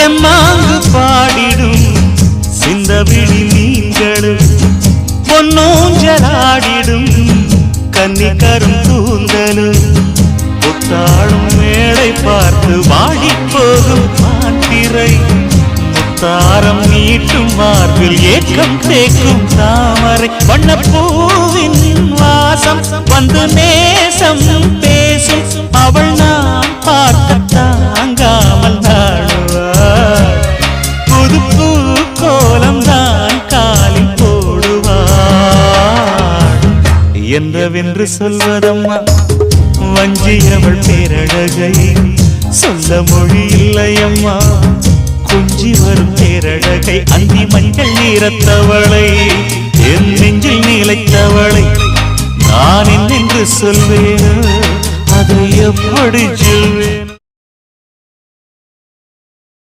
தெம்மாங்கு பாடிடும் சிந்தவிழி மீன்களும் பொன்னூஞ்சலாடிடும் கன்னிக்கரும் கூந்தலும் புத்தாளும் மேடை பார்த்து வாடி போகும் மாத்திரை முத்தாரம் நீட்டும் மார்பில் ஏக்கம் தேக்கும் தாமரை வண்ணப்பூவின் வாசம் வந்து நேசம் பேசும் அவள் நாம் பார்க்க தாங்காமல் நாடுவாள் புது பூ கோலம் தான் காலில் போடுவாள் என்றவென்று சொல்வதம்மா வஞ்சியவள் பேரழகை சொல்ல மொழி இல்லையம்மா கொஞ்சி வரும் பேரழகை அந்தி மஞ்சள் நீரத்தவளை என் நெஞ்சில் நீலைத்தவளை நான் என்னென்று சொல்வேன் அதை எப்படி சொல்வேன்